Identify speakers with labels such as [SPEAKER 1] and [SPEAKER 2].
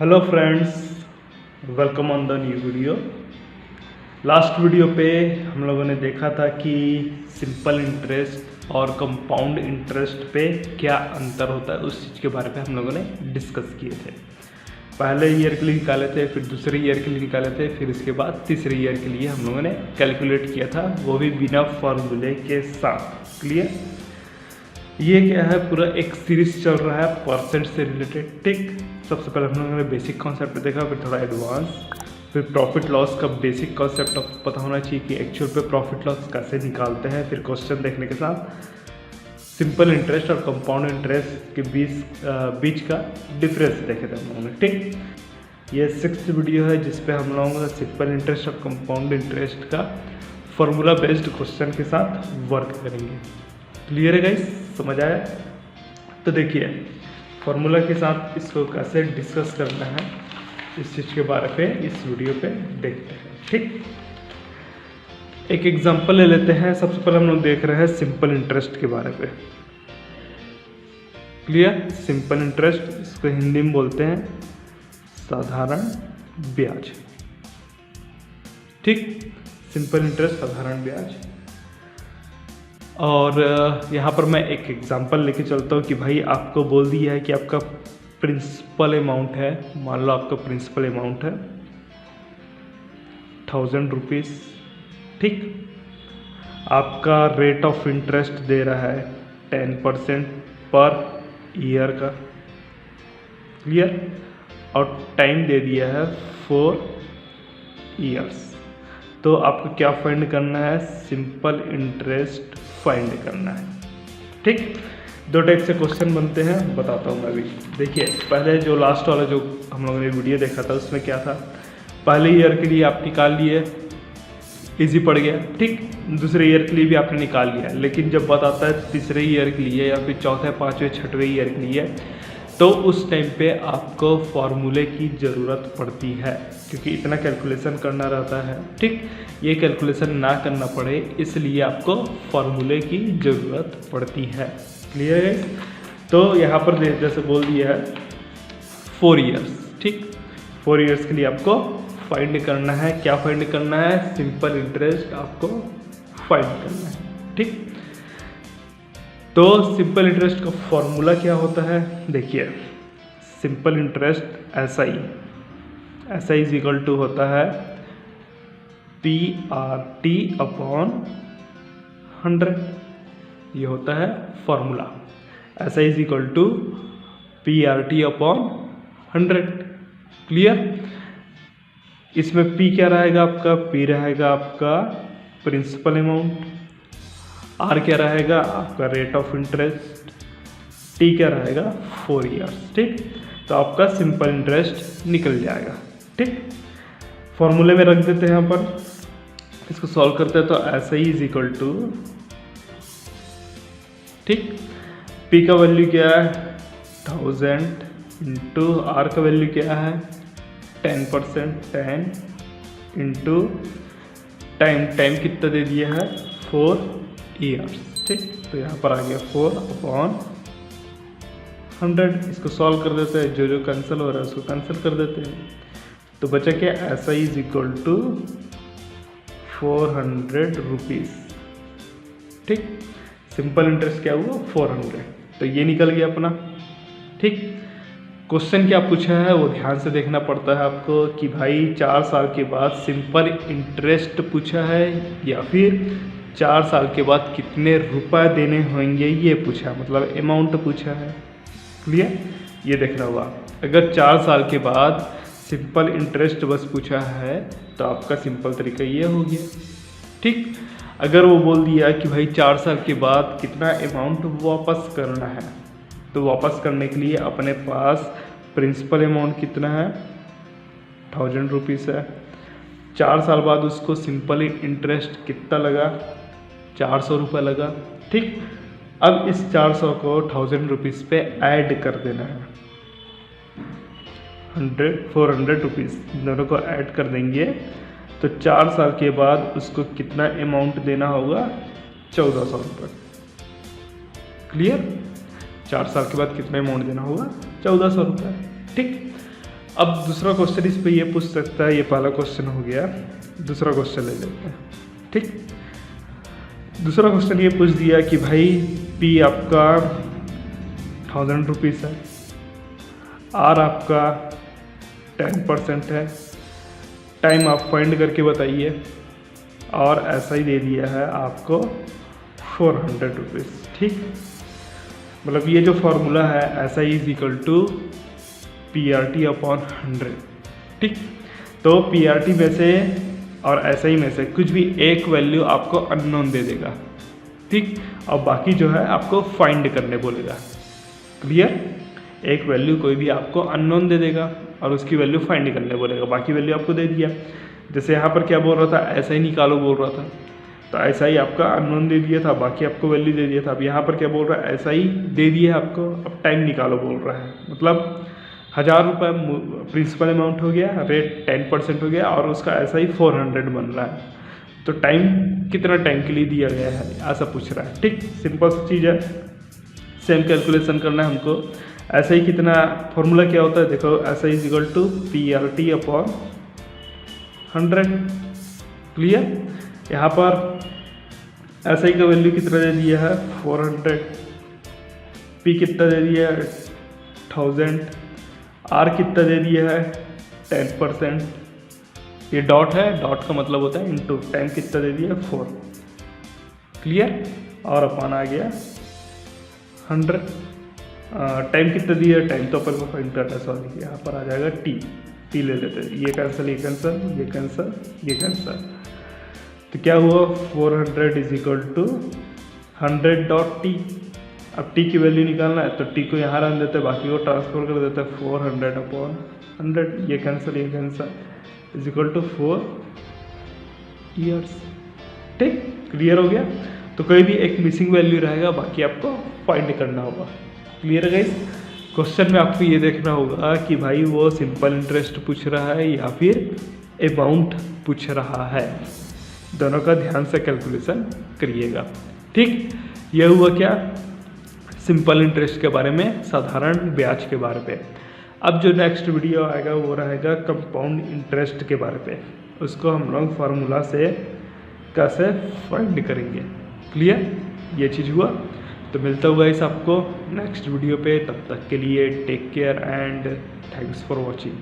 [SPEAKER 1] Hello friends, welcome on the new video. Last video पे हम लोगों ने देखा था कि सिंपल इंटरेस्ट और कंपाउंड इंटरेस्ट पे क्या अंतर होता है, उस चीज़ के बारे में हम लोगों ने डिस्कस किए थे। पहले ईयर के लिए निकाले थे, फिर दूसरे ईयर के लिए निकाले थे, फिर इसके बाद तीसरे ईयर के लिए हम लोगों ने कैलकुलेट किया था, वो भी बिना फॉर्मूले के साथ। क्लियर? ये क्या है, पूरा एक सीरीज चल रहा है परसेंट से रिलेटेड। ठीक, सबसे पहले हम लोगों ने बेसिक कॉन्सेप्ट देखा, फिर थोड़ा एडवांस, फिर प्रॉफिट लॉस का बेसिक कॉन्सेप्ट आपको पता होना चाहिए कि एक्चुअल पे प्रॉफिट लॉस कैसे निकालते हैं। फिर क्वेश्चन देखने के साथ सिंपल इंटरेस्ट और कंपाउंड इंटरेस्ट के बीच का डिफरेंस देखे थे हम लोगों ने। ठीक, ये 6th वीडियो है जिसपे हम लोगों सिंपल इंटरेस्ट और कंपाउंड इंटरेस्ट का फॉर्मूला बेस्ड क्वेश्चन के साथ वर्क करेंगे। क्लियर है गाइस? समझ आया? तो देखिए, फॉर्मूला के साथ इसको कैसे डिस्कस करना है, इस चीज़ के बारे में इस वीडियो पे देखते हैं। ठीक, एक एग्जांपल ले लेते हैं। सबसे पहले हम लोग देख रहे हैं सिंपल इंटरेस्ट के बारे में। क्लियर? सिंपल इंटरेस्ट, इसको हिंदी में बोलते हैं साधारण ब्याज। ठीक, सिंपल इंटरेस्ट, साधारण ब्याज। और यहाँ पर मैं एक एग्जांपल लेके चलता हूँ कि भाई आपको बोल दिया है कि आपका प्रिंसिपल अमाउंट है, मान लो आपका प्रिंसिपल अमाउंट है 1000 रुपीज़। ठीक, आपका रेट ऑफ इंटरेस्ट दे रहा है 10% पर ईयर का। क्लियर? और टाइम दे दिया है 4 इयर्स। तो आपको क्या फाइंड करना है? सिंपल इंटरेस्ट फाइंड करना है। ठीक, दो टाइप से क्वेश्चन बनते हैं, बताता हूँ मैं भी। देखिए, पहले जो लास्ट वाला जो हम लोगों ने वीडियो देखा था उसमें क्या था, पहले ईयर के लिए आप निकाल लिए, इजी पड़ गया। ठीक, दूसरे ईयर के लिए भी आपने निकाल लिया, लेकिन जब बात आता है तीसरे ईयर के लिए या फिर चौथे, पाँचवें, छठवें ईयर के लिए, तो उस टाइम पे आपको फॉर्मूले की ज़रूरत पड़ती है, क्योंकि इतना कैलकुलेशन करना रहता है। ठीक, ये कैलकुलेशन ना करना पड़े इसलिए आपको फॉर्मूले की ज़रूरत पड़ती है। क्लियर है? तो यहाँ पर जैसे बोल दिया है 4 इयर्स। ठीक, 4 इयर्स के लिए आपको फाइंड करना है। क्या फाइंड करना है? सिंपल इंटरेस्ट आपको फाइंड करना है। ठीक, तो सिंपल इंटरेस्ट का फॉर्मूला क्या होता है? देखिए, simple interest SI is equal to होता है PRT अपॉन 100। ये होता है formula. SI is equal to PRT upon 100। Clear? इसमें P क्या रहेगा आपका? P रहेगा आपका प्रिंसिपल अमाउंट, R क्या रहेगा आपका रेट ऑफ इंटरेस्ट, T क्या रहेगा 4 इयर्स। ठीक, तो आपका सिंपल इंटरेस्ट निकल जाएगा। ठीक, फॉर्मूले में रख देते हैं यहाँ पर, इसको सॉल्व करते हैं। तो SI इज इक्वल टू, ठीक, P का वैल्यू क्या है 1000 इंटू R का वैल्यू क्या है 10%, 10 इंटू टाइम कितना दे दिया है 4 इयर्स। ठीक, तो यहाँ पर आ गया 4 अपॉन 100। इसको सॉल्व कर देते हैं, जो कैंसिल हो रहा है उसको कैंसिल कर देते हैं। तो बचा क्या? SI is equal to 400 rupees. ठीक, सिंपल इंटरेस्ट क्या हुआ 400, तो ये निकल गया अपना। ठीक, क्वेश्चन क्या पूछा है वो ध्यान से देखना पड़ता है आपको कि भाई 4 साल के बाद सिंपल इंटरेस्ट पूछा है या फिर 4 साल के बाद कितने रुपए देने होंगे ये पूछा, मतलब अमाउंट पूछा है। क्लियर? ये देखना होगा। अगर 4 साल के बाद सिंपल इंटरेस्ट बस पूछा है तो आपका सिंपल तरीका ये हो गया। ठीक, अगर वो बोल दिया कि भाई 4 साल के बाद कितना अमाउंट वापस करना है, तो वापस करने के लिए अपने पास प्रिंसिपल अमाउंट कितना है 1000 रुपीज़ है। 4 साल बाद उसको सिंपल इंटरेस्ट कितना लगा 400 रुपये लगा। ठीक, अब इस 400 को 1000 रुपीज़ पे ऐड कर देना है। 400 रुपीज़ दोनों को ऐड कर देंगे तो 4 साल के बाद उसको कितना अमाउंट देना होगा 1400 रुपये। क्लियर? 4 साल के बाद कितना अमाउंट देना होगा 1400 रुपये। ठीक, अब दूसरा क्वेश्चन इस पे ये पूछ सकता है, ये पहला क्वेश्चन हो गया, दूसरा क्वेश्चन ले लेते हैं। ठीक, दूसरा क्वेश्चन ये पूछ दिया कि भाई पी आपका 1000 रुपीज़ है, आर आपका 10% है, टाइम आप फाइंड करके बताइए, और ऐसा ही दे दिया है आपको 400 रुपीज़। ठीक, मतलब ये जो फॉर्मूला है ऐसा ही is equal to PRT upon 100। ठीक, तो PRT में से और ऐसा ही में से कुछ भी एक वैल्यू आपको अननोन दे देगा। ठीक, और बाकी जो है आपको फाइंड करने बोलेगा। क्लियर, एक वैल्यू कोई भी आपको अननोन दे देगा और उसकी वैल्यू फाइंड करने बोलेगा, बाकी वैल्यू आपको दे दिया। जैसे यहाँ पर क्या बोल रहा था, ऐसा ही निकालो बोल रहा था, तो ऐसा ही आपका अननोन दे दिया था, बाकी आपको वैल्यू दे दिया था। अब यहाँ पर क्या बोल रहा है, ऐसा ही दे दिया है आपको, अब टाइम निकालो बोल रहा है। मतलब 1000 रुपये प्रिंसिपल अमाउंट हो गया, रेट 10% हो गया, और उसका ऐसा ही 400 बन रहा है। तो टाइम कितना टाइम के लिए दिया गया है ऐसा पूछ रहा है। ठीक, सिंपल सी चीज़ है, सेम कैलकुलेशन करना है हमको। ऐसा ही कितना फॉर्मूला क्या होता है, देखो, ऐसा is equal to PRT upon 100। Clear, यहाँ पर ऐसा ही का वैल्यू कितना दे दिया है 400, P कितना दे दिया है 1000, R कितना दे दिया है 10%, ये डॉट है, डॉट का मतलब होता है इनटू, टाइम कितना दे दिया 4। क्लियर, और अपन आ गया 100, टाइम कितना दिया, टाइम तो अपन को फाइंड करना है, सॉरी यहाँ पर आ जाएगा टी ले लेते हैं, ये कैंसिल, ये कैंसिल, ये कैंसिल, ये कैंसिल, तो क्या हुआ 400 is equal to 100 dot T. अब टी की वैल्यू निकालना है तो टी को यहाँ रख देते हैं, बाकी को ट्रांसफर कर देते हैं 400 अपॉन 100, ये कैंसिल, ये cancel, is equal to 4 years. ठीक, क्लियर हो गया। तो कोई भी एक मिसिंग वैल्यू रहेगा, बाकी आपको फाइंड करना होगा। क्लियर है गाइस। क्वेश्चन में आपको ये देखना होगा कि भाई वो सिंपल इंटरेस्ट पूछ रहा है या फिर अमाउंट पूछ रहा है, दोनों का ध्यान से कैलकुलेशन करिएगा। ठीक, यह हुआ क्या, सिंपल इंटरेस्ट के बारे में, साधारण ब्याज के बारे में। अब जो नेक्स्ट वीडियो आएगा वो रहेगा कंपाउंड इंटरेस्ट के बारे में, उसको हम लोग फार्मूला से कैसे फाइंड करेंगे। क्लियर, ये चीज़ हुआ। तो मिलता हुआ इस आपको नेक्स्ट वीडियो पे, तब तक के लिए take care and thanks for watching.